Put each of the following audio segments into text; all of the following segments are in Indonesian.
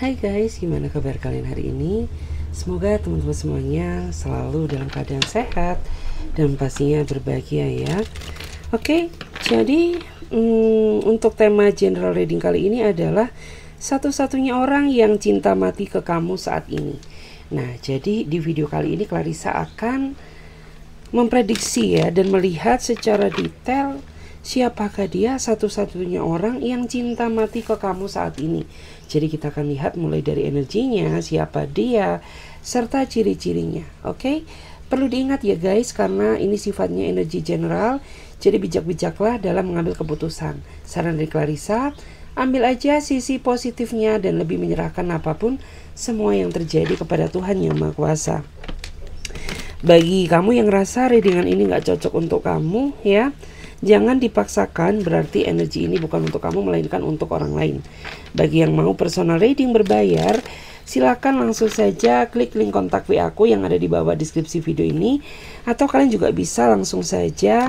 Hai guys, gimana kabar kalian hari ini? Semoga teman-teman semuanya selalu dalam keadaan sehat dan pastinya berbahagia ya. Oke, jadi untuk tema general reading kali ini adalah satu-satunya orang yang cinta mati ke kamu saat ini. Nah, jadi di video kali ini Clarissa akan memprediksi ya dan melihat secara detail siapakah dia satu-satunya orang yang cinta mati ke kamu saat ini. Jadi kita akan lihat mulai dari energinya, siapa dia, serta ciri-cirinya. Oke? Perlu diingat ya guys, karena ini sifatnya energi general, jadi bijak-bijaklah dalam mengambil keputusan. Saran dari Clarissa, ambil aja sisi positifnya dan lebih menyerahkan apapun semua yang terjadi kepada Tuhan Yang Maha Kuasa. Bagi kamu yang rasa readingan ini gak cocok untuk kamu ya, jangan dipaksakan, berarti energi ini bukan untuk kamu melainkan untuk orang lain. Bagi yang mau personal reading berbayar, silakan langsung saja klik link kontak WA aku yang ada di bawah deskripsi video ini, atau kalian juga bisa langsung saja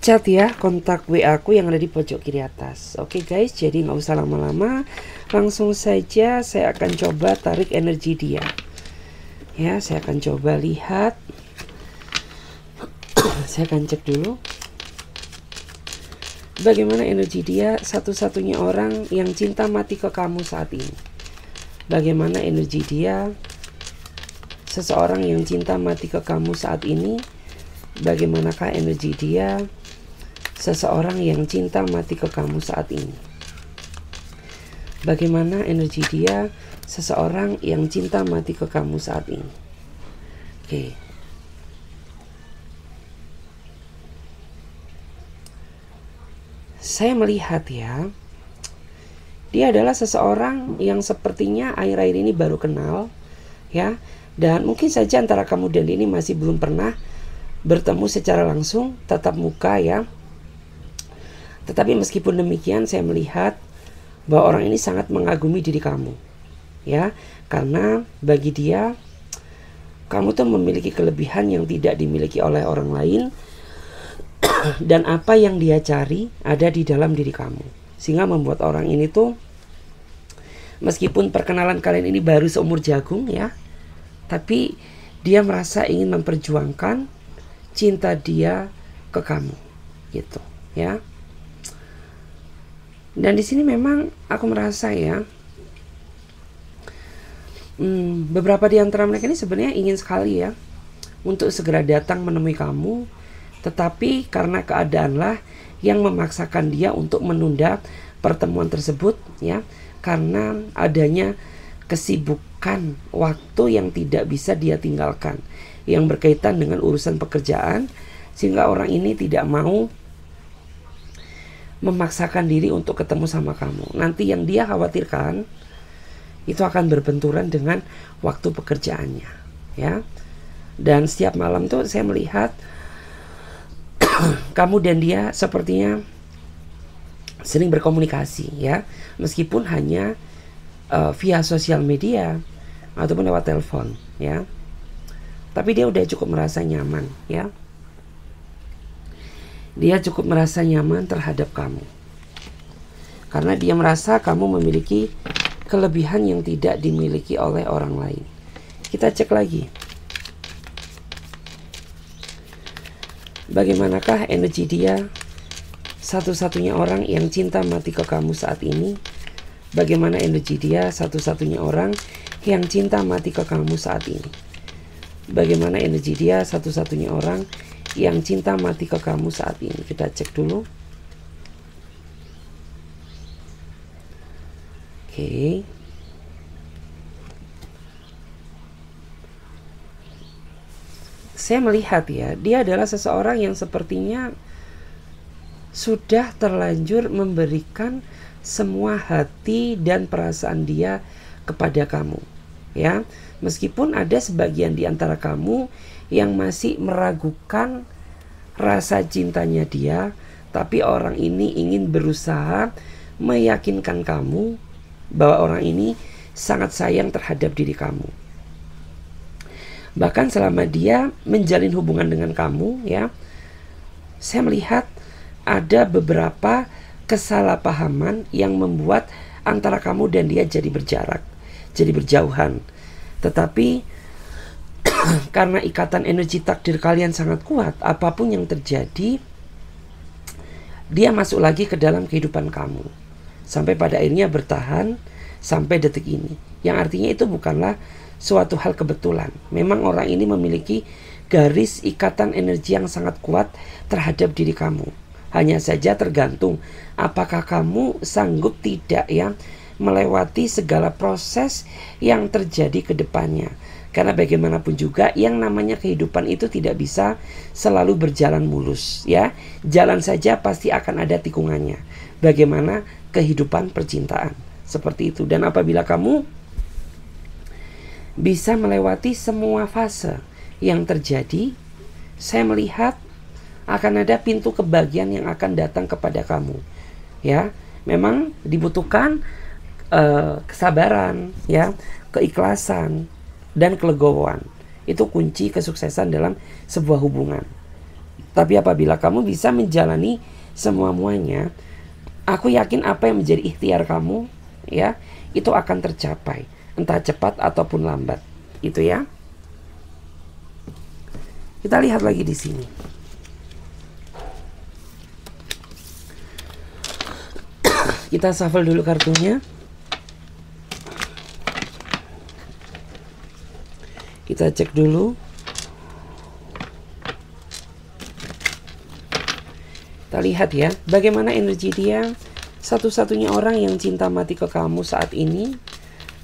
chat ya kontak WA aku yang ada di pojok kiri atas. Oke guys, jadi nggak usah lama-lama, langsung saja saya akan coba tarik energi dia. Ya, saya akan coba lihat. Saya akan cek dulu bagaimana energi dia, satu-satunya orang yang cinta mati ke kamu saat ini. Bagaimana energi dia, seseorang yang cinta mati ke kamu saat ini. Bagaimanakah energi dia, seseorang yang cinta mati ke kamu saat ini. Bagaimana energi dia, seseorang yang cinta mati ke kamu saat ini. Oke. Saya melihat ya, dia adalah seseorang yang sepertinya akhir-akhir ini baru kenal ya, dan mungkin saja antara kamu dan ini masih belum pernah bertemu secara langsung tatap muka ya. Tetapi meskipun demikian, saya melihat bahwa orang ini sangat mengagumi diri kamu ya, karena bagi dia kamu tuh memiliki kelebihan yang tidak dimiliki oleh orang lain. Dan apa yang dia cari ada di dalam diri kamu, sehingga membuat orang ini tuh, meskipun perkenalan kalian ini baru seumur jagung ya, tapi dia merasa ingin memperjuangkan cinta dia ke kamu gitu ya. Dan di sini memang aku merasa ya, beberapa di antara mereka ini sebenarnya ingin sekali ya untuk segera datang menemui kamu, tetapi karena keadaanlah yang memaksakan dia untuk menunda pertemuan tersebut ya, karena adanya kesibukan waktu yang tidak bisa dia tinggalkan yang berkaitan dengan urusan pekerjaan, sehingga orang ini tidak mau memaksakan diri untuk ketemu sama kamu. Nanti yang dia khawatirkan itu akan berbenturan dengan waktu pekerjaannya ya. Dan setiap malam tuh saya melihat kamu dan dia sepertinya sering berkomunikasi ya, meskipun hanya via sosial media ataupun lewat telepon ya. Tapi dia udah cukup merasa nyaman ya. Dia cukup merasa nyaman terhadap kamu, karena dia merasa kamu memiliki kelebihan yang tidak dimiliki oleh orang lain. Kita cek lagi. Bagaimanakah energi dia, satu-satunya orang yang cinta mati ke kamu saat ini. Bagaimana energi dia, satu-satunya orang yang cinta mati ke kamu saat ini. Bagaimana energi dia, satu-satunya orang yang cinta mati ke kamu saat ini. Kita cek dulu. Oke. Saya melihat ya, dia adalah seseorang yang sepertinya sudah terlanjur memberikan semua hati dan perasaan dia kepada kamu ya. Meskipun ada sebagian di antara kamu yang masih meragukan rasa cintanya dia, tapi orang ini ingin berusaha meyakinkan kamu bahwa orang ini sangat sayang terhadap diri kamu. Bahkan selama dia menjalin hubungan dengan kamu ya, saya melihat ada beberapa kesalahpahaman yang membuat antara kamu dan dia jadi berjarak, jadi berjauhan. Tetapi karena ikatan energi takdir kalian sangat kuat, apapun yang terjadi, dia masuk lagi ke dalam kehidupan kamu sampai pada akhirnya bertahan sampai detik ini. Yang artinya itu bukanlah suatu hal kebetulan. Memang orang ini memiliki garis ikatan energi yang sangat kuat terhadap diri kamu. Hanya saja tergantung apakah kamu sanggup tidak ya melewati segala proses yang terjadi ke depannya. Karena bagaimanapun juga yang namanya kehidupan itu tidak bisa selalu berjalan mulus ya. Jalan saja pasti akan ada tikungannya. Bagaimana kehidupan percintaan seperti itu. Dan apabila kamu bisa melewati semua fase yang terjadi, saya melihat akan ada pintu kebahagiaan yang akan datang kepada kamu. Ya, memang dibutuhkan kesabaran, ya, keikhlasan dan kelegowoan. Itu kunci kesuksesan dalam sebuah hubungan. Tapi apabila kamu bisa menjalani semua-muanya, aku yakin apa yang menjadi ikhtiar kamu, ya, itu akan tercapai, entah cepat ataupun lambat. Itu ya. Kita lihat lagi di sini. Kita shuffle dulu kartunya. Kita cek dulu. Kita lihat ya, bagaimana energi dia. Satu-satunya orang yang cinta mati ke kamu saat ini.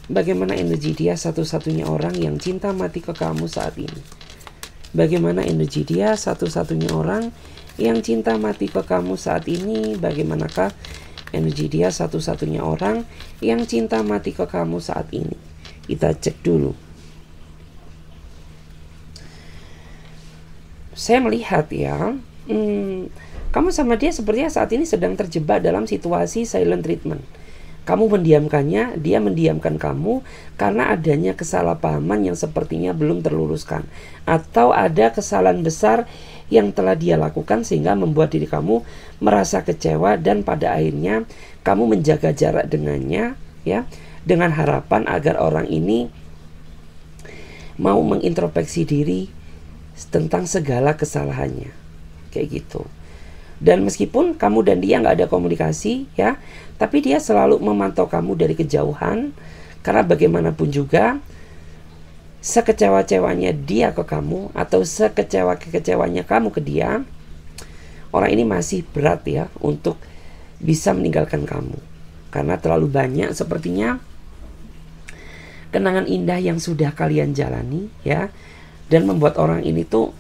Bagaimana energi dia, satu-satunya orang yang cinta mati ke kamu saat ini. Bagaimana energi dia, satu-satunya orang yang cinta mati ke kamu saat ini. Bagaimanakah energi dia, satu-satunya orang yang cinta mati ke kamu saat ini. Kita cek dulu. Saya melihat ya, kamu sama dia sepertinya saat ini sedang terjebak dalam situasi silent treatment. Kamu mendiamkannya, dia mendiamkan kamu karena adanya kesalahpahaman yang sepertinya belum terluruskan. Atau ada kesalahan besar yang telah dia lakukan sehingga membuat diri kamu merasa kecewa dan pada akhirnya kamu menjaga jarak dengannya, ya, dengan harapan agar orang ini mau mengintrospeksi diri tentang segala kesalahannya, kayak gitu. Dan meskipun kamu dan dia nggak ada komunikasi ya, tapi dia selalu memantau kamu dari kejauhan. Karena bagaimanapun juga, sekecewa-cewanya dia ke kamu atau sekecewa-kecewanya kamu ke dia, orang ini masih berat ya untuk bisa meninggalkan kamu. Karena terlalu banyak sepertinya kenangan indah yang sudah kalian jalani ya, dan membuat orang ini tuh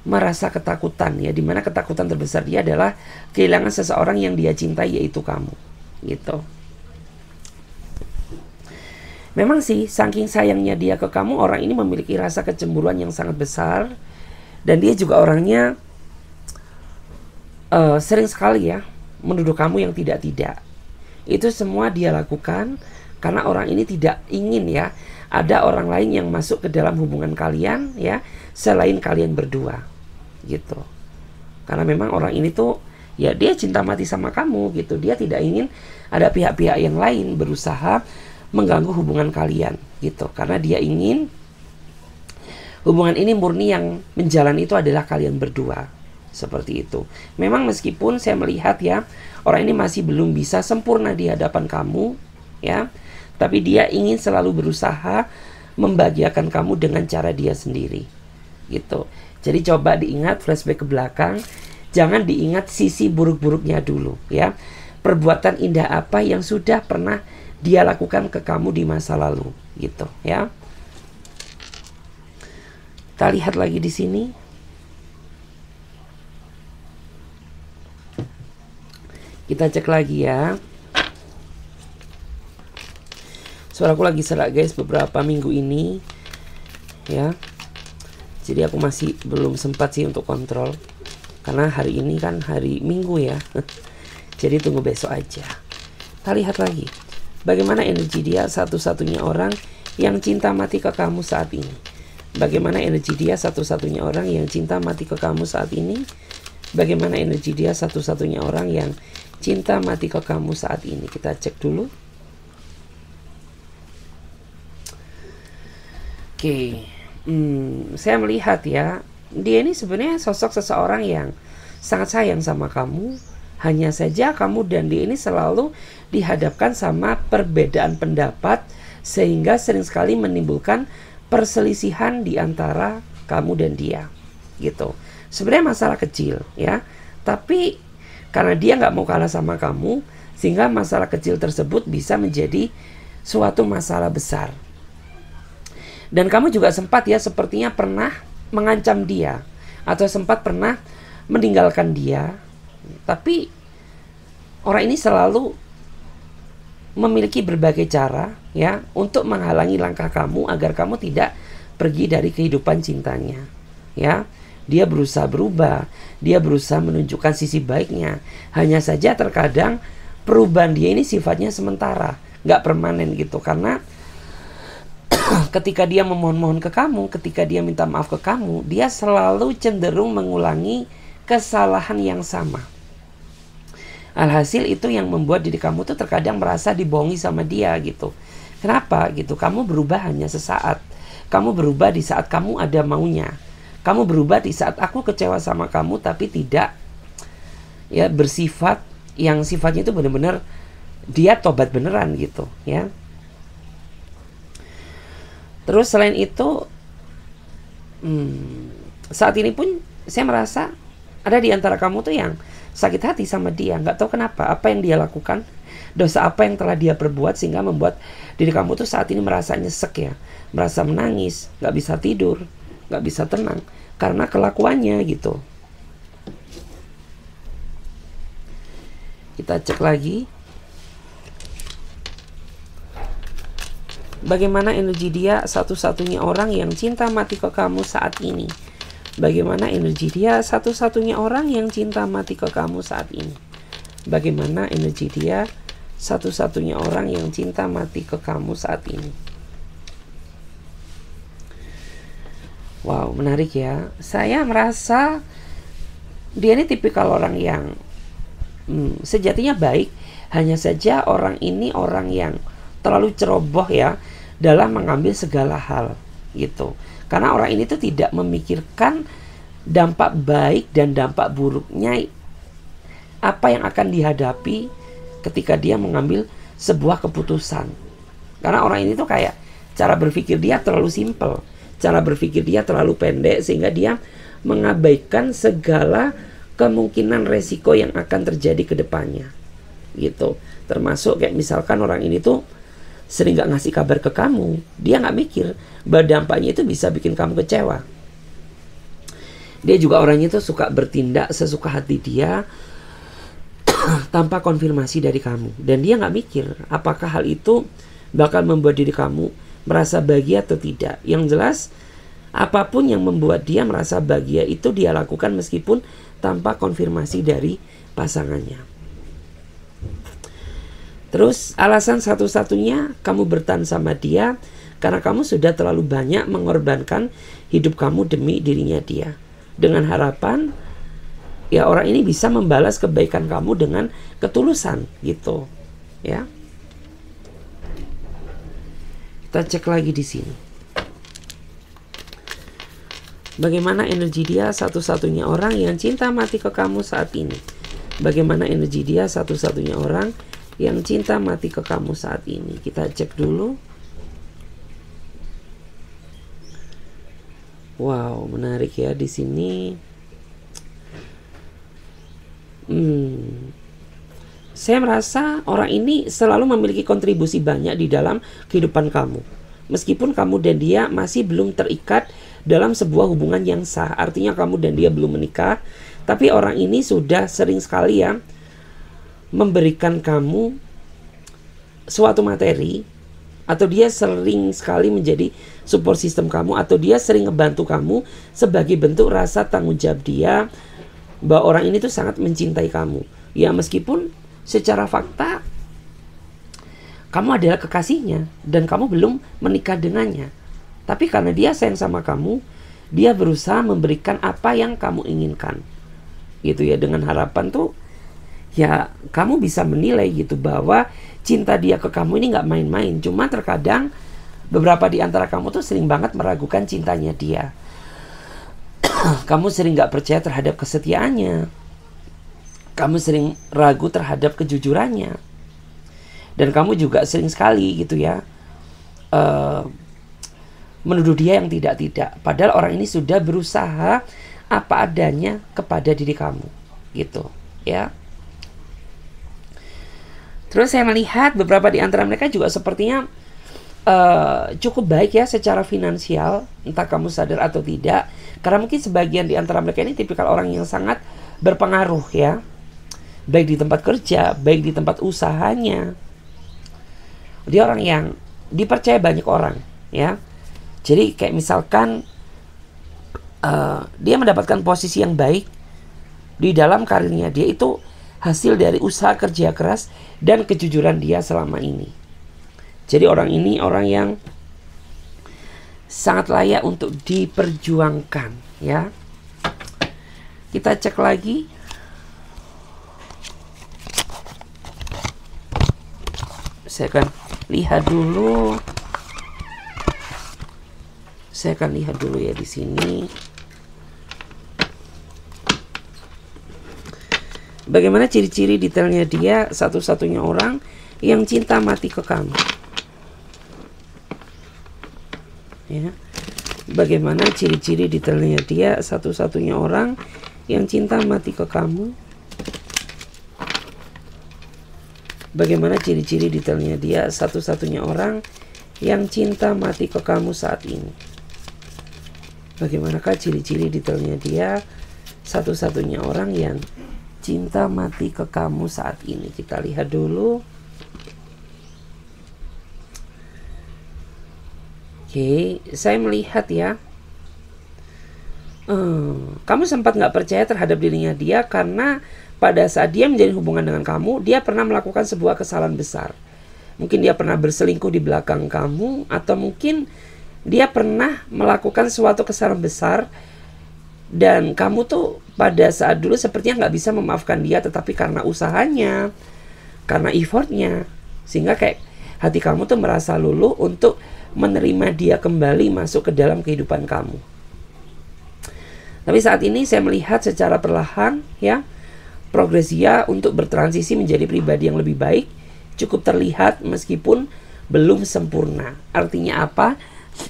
merasa ketakutan ya, dimana ketakutan terbesar dia adalah kehilangan seseorang yang dia cintai, yaitu kamu gitu. Memang sih saking sayangnya dia ke kamu, orang ini memiliki rasa kecemburuan yang sangat besar. Dan dia juga orangnya sering sekali ya menuduh kamu yang tidak-tidak. Itu semua dia lakukan karena orang ini tidak ingin ya ada orang lain yang masuk ke dalam hubungan kalian ya, selain kalian berdua gitu. Karena memang orang ini tuh ya dia cinta mati sama kamu gitu. Dia tidak ingin ada pihak-pihak yang lain berusaha mengganggu hubungan kalian gitu. Karena dia ingin hubungan ini murni, yang menjalani itu adalah kalian berdua. Seperti itu. Memang meskipun saya melihat ya, orang ini masih belum bisa sempurna di hadapan kamu ya, tapi dia ingin selalu berusaha membahagiakan kamu dengan cara dia sendiri gitu. Jadi coba diingat, flashback ke belakang, jangan diingat sisi buruk-buruknya dulu ya. Perbuatan indah apa yang sudah pernah dia lakukan ke kamu di masa lalu gitu ya. Kita lihat lagi di sini. Kita cek lagi ya. Suaraku lagi serak guys beberapa minggu ini ya. Jadi aku masih belum sempat sih untuk kontrol, karena hari ini kan hari Minggu ya. Jadi tunggu besok aja. Kita lihat lagi bagaimana energi dia, satu-satunya orang yang cinta mati ke kamu saat ini. Bagaimana energi dia, satu-satunya orang yang cinta mati ke kamu saat ini. Bagaimana energi dia, satu-satunya orang yang cinta mati ke kamu saat ini. Kita cek dulu. Oke, saya melihat ya, dia ini sebenarnya sosok seseorang yang sangat sayang sama kamu. Hanya saja kamu dan dia ini selalu dihadapkan sama perbedaan pendapat, sehingga sering sekali menimbulkan perselisihan di antara kamu dan dia, gitu. Sebenarnya masalah kecil ya, tapi karena dia nggak mau kalah sama kamu, sehingga masalah kecil tersebut bisa menjadi suatu masalah besar. Dan kamu juga sempat ya sepertinya pernah mengancam dia, atau sempat pernah meninggalkan dia. Tapi orang ini selalu memiliki berbagai cara ya untuk menghalangi langkah kamu agar kamu tidak pergi dari kehidupan cintanya. Ya, dia berusaha berubah, dia berusaha menunjukkan sisi baiknya. Hanya saja terkadang perubahan dia ini sifatnya sementara, nggak permanen gitu. Karena ketika dia memohon-mohon ke kamu, ketika dia minta maaf ke kamu, dia selalu cenderung mengulangi kesalahan yang sama. Alhasil itu yang membuat diri kamu tuh terkadang merasa dibohongi sama dia gitu. Kenapa gitu? Kamu berubah hanya sesaat. Kamu berubah di saat kamu ada maunya. Kamu berubah di saat aku kecewa sama kamu, tapi tidak ya bersifat yang sifatnya itu benar-benar dia tobat beneran gitu ya. Terus selain itu, saat ini pun saya merasa ada di antara kamu tuh yang sakit hati sama dia. Nggak tahu kenapa, apa yang dia lakukan, dosa apa yang telah dia perbuat sehingga membuat diri kamu tuh saat ini merasa nyesek ya. Merasa menangis, nggak bisa tidur, nggak bisa tenang karena kelakuannya gitu. Kita cek lagi. Bagaimana energi dia satu-satunya orang yang cinta mati ke kamu saat ini? Bagaimana energi dia satu-satunya orang yang cinta mati ke kamu saat ini? Bagaimana energi dia satu-satunya orang yang cinta mati ke kamu saat ini? Wow, menarik ya. Saya merasa dia ini tipikal orang yang sejatinya baik. Hanya saja orang ini orang yang terlalu ceroboh ya dalam mengambil segala hal gitu. Karena orang ini tuh tidak memikirkan dampak baik dan dampak buruknya apa yang akan dihadapi ketika dia mengambil sebuah keputusan. Karena orang ini tuh kayak cara berpikir dia terlalu simpel, cara berpikir dia terlalu pendek sehingga dia mengabaikan segala kemungkinan resiko yang akan terjadi ke depannya gitu. Termasuk kayak misalkan orang ini tuh sering gak ngasih kabar ke kamu, dia gak mikir bahwa dampaknya itu bisa bikin kamu kecewa. Dia juga orangnya itu suka bertindak sesuka hati dia tanpa konfirmasi dari kamu. Dan dia gak mikir apakah hal itu bakal membuat diri kamu merasa bahagia atau tidak. Yang jelas apapun yang membuat dia merasa bahagia itu dia lakukan meskipun tanpa konfirmasi dari pasangannya. Terus alasan satu-satunya kamu bertahan sama dia karena kamu sudah terlalu banyak mengorbankan hidup kamu demi dirinya dia. Dengan harapan ya orang ini bisa membalas kebaikan kamu dengan ketulusan gitu. Ya. Kita cek lagi di sini. Bagaimana energi dia satu-satunya orang yang cinta mati ke kamu saat ini? Bagaimana energi dia satu-satunya orang yang cinta mati ke kamu saat ini? Kita cek dulu. Wow, menarik ya di sini. Saya merasa orang ini selalu memiliki kontribusi banyak di dalam kehidupan kamu. Meskipun kamu dan dia masih belum terikat dalam sebuah hubungan yang sah. Artinya kamu dan dia belum menikah, tapi orang ini sudah sering sekali ya memberikan kamu suatu materi, atau dia sering sekali menjadi support system kamu, atau dia sering ngebantu kamu sebagai bentuk rasa tanggung jawab dia bahwa orang ini tuh sangat mencintai kamu. Ya meskipun secara fakta kamu adalah kekasihnya dan kamu belum menikah dengannya, tapi karena dia sayang sama kamu, dia berusaha memberikan apa yang kamu inginkan gitu ya, dengan harapan tuh ya kamu bisa menilai gitu bahwa cinta dia ke kamu ini gak main-main. Cuma terkadang beberapa di antara kamu tuh sering banget meragukan cintanya dia. Kamu sering gak percaya terhadap kesetiaannya. Kamu sering ragu terhadap kejujurannya. Dan kamu juga sering sekali gitu ya, menuduh dia yang tidak-tidak. Padahal orang ini sudah berusaha apa adanya kepada diri kamu, gitu ya. Terus saya melihat beberapa di antara mereka juga sepertinya cukup baik ya secara finansial, entah kamu sadar atau tidak. Karena mungkin sebagian di antara mereka ini tipikal orang yang sangat berpengaruh ya, baik di tempat kerja, baik di tempat usahanya. Dia orang yang dipercaya banyak orang ya. Jadi kayak misalkan dia mendapatkan posisi yang baik di dalam karirnya, dia itu hasil dari usaha kerja keras dan kejujuran dia selama ini. Jadi orang ini orang yang sangat layak untuk diperjuangkan ya. Kita cek lagi. Saya akan lihat dulu. Ya di sini. Bagaimana ciri-ciri detailnya dia satu-satunya orang yang cinta mati ke kamu. Ya. Bagaimana ciri-ciri detailnya dia satu-satunya orang yang cinta mati ke kamu. Bagaimana ciri-ciri detailnya dia satu-satunya orang yang cinta mati ke kamu saat ini. Bagaimanakah ciri-ciri detailnya dia satu-satunya orang yang cinta mati ke kamu saat ini. Kita lihat dulu. Oke, saya melihat ya, kamu sempat gak percaya terhadap dirinya dia karena pada saat dia menjalin hubungan dengan kamu, dia pernah melakukan sebuah kesalahan besar. Mungkin dia pernah berselingkuh di belakang kamu, atau mungkin dia pernah melakukan suatu kesalahan besar dan kamu tuh pada saat dulu sepertinya gak bisa memaafkan dia, tetapi karena usahanya, karena effortnya, sehingga kayak hati kamu tuh merasa luluh untuk menerima dia kembali masuk ke dalam kehidupan kamu. Tapi saat ini saya melihat secara perlahan ya, progres dia untuk bertransisi menjadi pribadi yang lebih baik cukup terlihat meskipun belum sempurna. Artinya apa?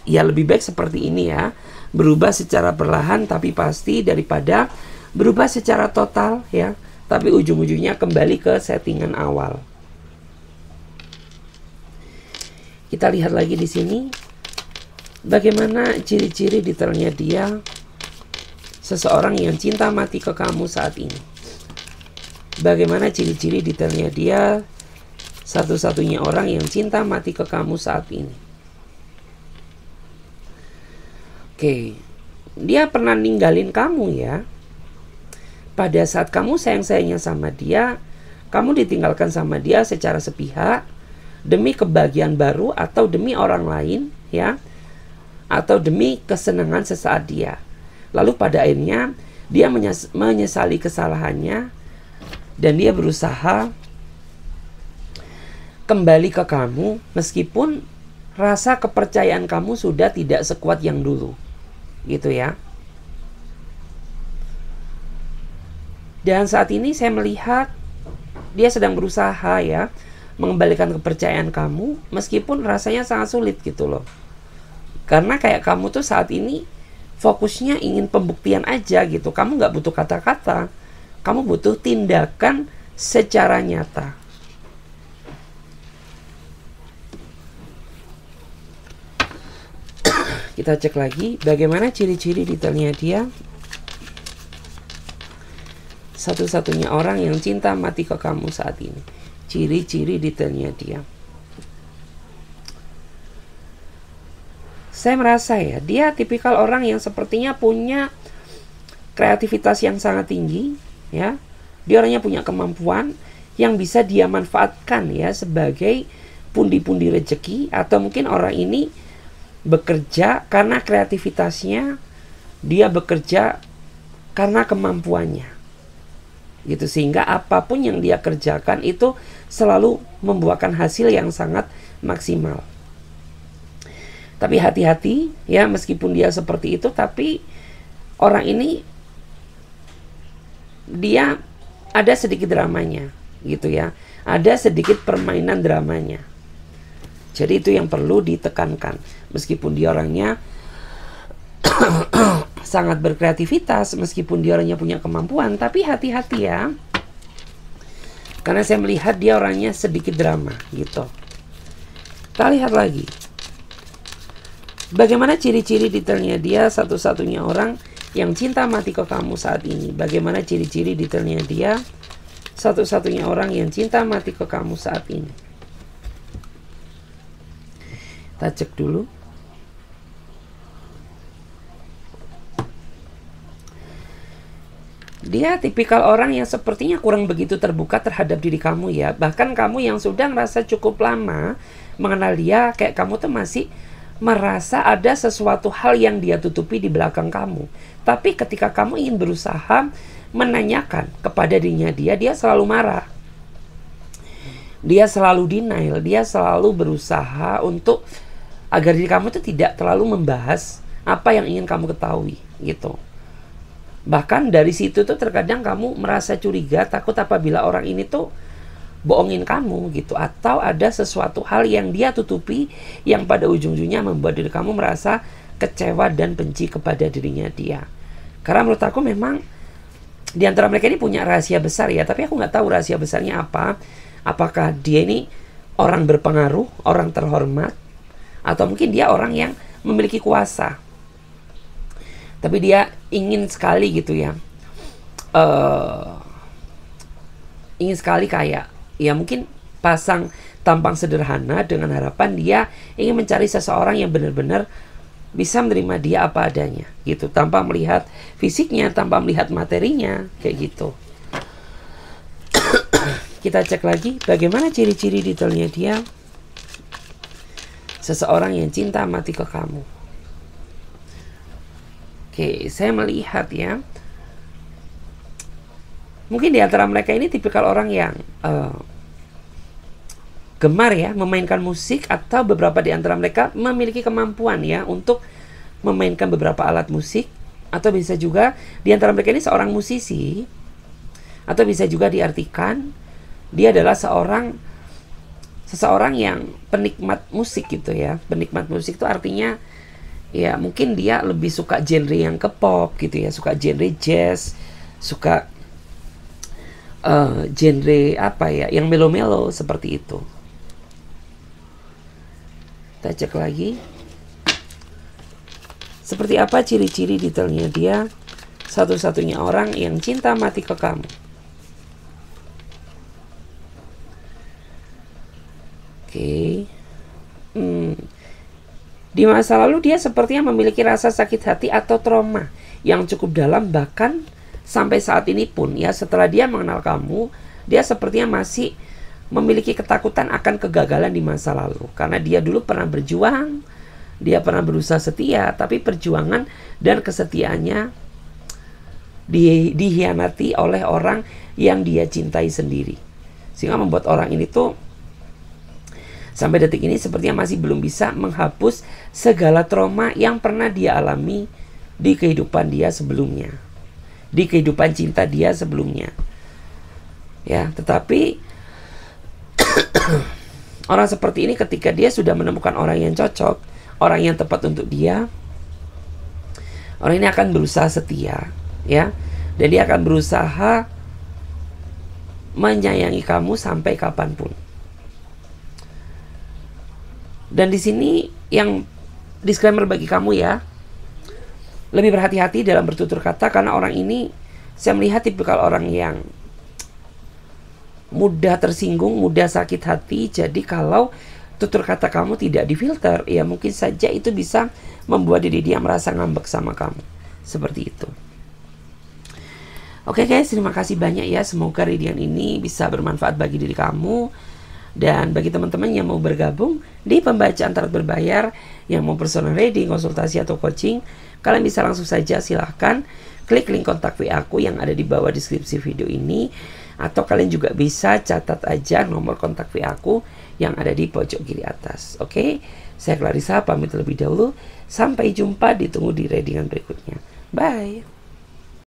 Ya lebih baik seperti ini ya, berubah secara perlahan tapi pasti daripada berubah secara total ya, tapi ujung-ujungnya kembali ke settingan awal. Kita lihat lagi di sini bagaimana ciri-ciri detailnya dia seseorang yang cinta mati ke kamu saat ini. Bagaimana ciri-ciri detailnya dia satu-satunya orang yang cinta mati ke kamu saat ini. Oke, dia pernah ninggalin kamu ya. Pada saat kamu sayang-sayangnya sama dia, kamu ditinggalkan sama dia secara sepihak demi kebahagiaan baru atau demi orang lain ya, atau demi kesenangan sesaat dia. Lalu pada akhirnya dia menyesali kesalahannya dan dia berusaha kembali ke kamu meskipun rasa kepercayaan kamu sudah tidak sekuat yang dulu. Gitu ya. Dan saat ini saya melihat dia sedang berusaha ya mengembalikan kepercayaan kamu meskipun rasanya sangat sulit gitu loh. Karena kayak kamu tuh saat ini fokusnya ingin pembuktian aja gitu. Kamu gak butuh kata-kata, kamu butuh tindakan secara nyata. Kita cek lagi bagaimana ciri-ciri detailnya dia satu-satunya orang yang cinta mati ke kamu saat ini. Ciri-ciri detailnya dia. Saya merasa ya, dia tipikal orang yang sepertinya punya kreativitas yang sangat tinggi ya. Dia orangnya punya kemampuan yang bisa dia manfaatkan ya sebagai pundi-pundi rezeki, atau mungkin orang ini bekerja karena kreativitasnya, dia bekerja karena kemampuannya. Gitu, sehingga apapun yang dia kerjakan itu selalu membuahkan hasil yang sangat maksimal. Tapi hati-hati ya, meskipun dia seperti itu, tapi orang ini dia ada sedikit dramanya gitu ya. Ada sedikit permainan dramanya. Jadi itu yang perlu ditekankan. Meskipun dia orangnya sangat berkreativitas, meskipun dia orangnya punya kemampuan, tapi hati-hati ya. Karena saya melihat dia orangnya sedikit drama gitu. Kita lihat lagi. Bagaimana ciri-ciri detailnya dia satu-satunya orang yang cinta mati ke kamu saat ini. Bagaimana ciri-ciri detailnya dia satu-satunya orang yang cinta mati ke kamu saat ini. Kita cek dulu. Dia tipikal orang yang sepertinya kurang begitu terbuka terhadap diri kamu ya. Bahkan kamu yang sudah merasa cukup lama mengenal dia, kayak kamu tuh masih merasa ada sesuatu hal yang dia tutupi di belakang kamu. Tapi ketika kamu ingin berusaha menanyakan kepada dirinya dia selalu marah. Dia selalu denial, dia selalu berusaha untuk agar diri kamu itu tidak terlalu membahas apa yang ingin kamu ketahui gitu. Bahkan dari situ tuh terkadang kamu merasa curiga, takut apabila orang ini tuh bohongin kamu gitu, atau ada sesuatu hal yang dia tutupi yang pada ujung-ujungnya membuat diri kamu merasa kecewa dan benci kepada dirinya dia. Karena menurut aku memang di antara mereka ini punya rahasia besar ya, tapi aku nggak tahu rahasia besarnya apa. Apakah dia ini orang berpengaruh, orang terhormat, atau mungkin dia orang yang memiliki kuasa. Tapi dia ingin sekali gitu ya, ingin sekali kayak ya mungkin pasang tampang sederhana dengan harapan dia ingin mencari seseorang yang benar-benar bisa menerima dia apa adanya gitu, tanpa melihat fisiknya, tanpa melihat materinya, kayak gitu. Kita cek lagi bagaimana ciri-ciri detailnya dia seseorang yang cinta mati ke kamu. Oke, saya melihat ya, mungkin di antara mereka ini tipikal orang yang gemar ya memainkan musik, atau beberapa di antara mereka memiliki kemampuan ya untuk memainkan beberapa alat musik, atau bisa juga di antara mereka ini seorang musisi, atau bisa juga diartikan dia adalah seseorang yang penikmat musik gitu ya. Penikmat musik itu artinya ya mungkin dia lebih suka genre yang ke pop gitu ya, suka genre jazz, suka genre apa ya, yang melo-melo seperti itu. Kita cek lagi. Seperti apa ciri-ciri detailnya dia satu-satunya orang yang cinta mati ke kamu. Oke. Di masa lalu dia sepertinya memiliki rasa sakit hati atau trauma yang cukup dalam, bahkan sampai saat ini pun ya, setelah dia mengenal kamu, dia sepertinya masih memiliki ketakutan akan kegagalan di masa lalu. Karena dia dulu pernah berjuang, dia pernah berusaha setia, tapi perjuangan dan kesetiaannya dihianati oleh orang yang dia cintai sendiri. Sehingga membuat orang ini tuh sampai detik ini sepertinya masih belum bisa menghapus segala trauma yang pernah dia alami di kehidupan dia sebelumnya, di kehidupan cinta dia sebelumnya. Ya, tetapi orang seperti ini ketika dia sudah menemukan orang yang cocok, orang yang tepat untuk dia, orang ini akan berusaha setia, ya, dan dia akan berusaha menyayangi kamu sampai kapanpun. Dan di sini yang disclaimer bagi kamu ya, lebih berhati-hati dalam bertutur kata, karena orang ini saya melihat tipikal orang yang mudah tersinggung, mudah sakit hati. Jadi kalau tutur kata kamu tidak difilter, ya mungkin saja itu bisa membuat diri dia merasa ngambek sama kamu. Seperti itu. Oke guys, terima kasih banyak ya. Semoga readingan ini bisa bermanfaat bagi diri kamu. Dan bagi teman-teman yang mau bergabung di pembacaan tarot berbayar, yang mau personal reading, konsultasi atau coaching, kalian bisa langsung saja silahkan klik link kontak WA aku yang ada di bawah deskripsi video ini. Atau kalian juga bisa catat aja nomor kontak WA aku yang ada di pojok kiri atas. Oke, saya Clarissa pamit terlebih dahulu. Sampai jumpa, ditunggu di readingan berikutnya. Bye.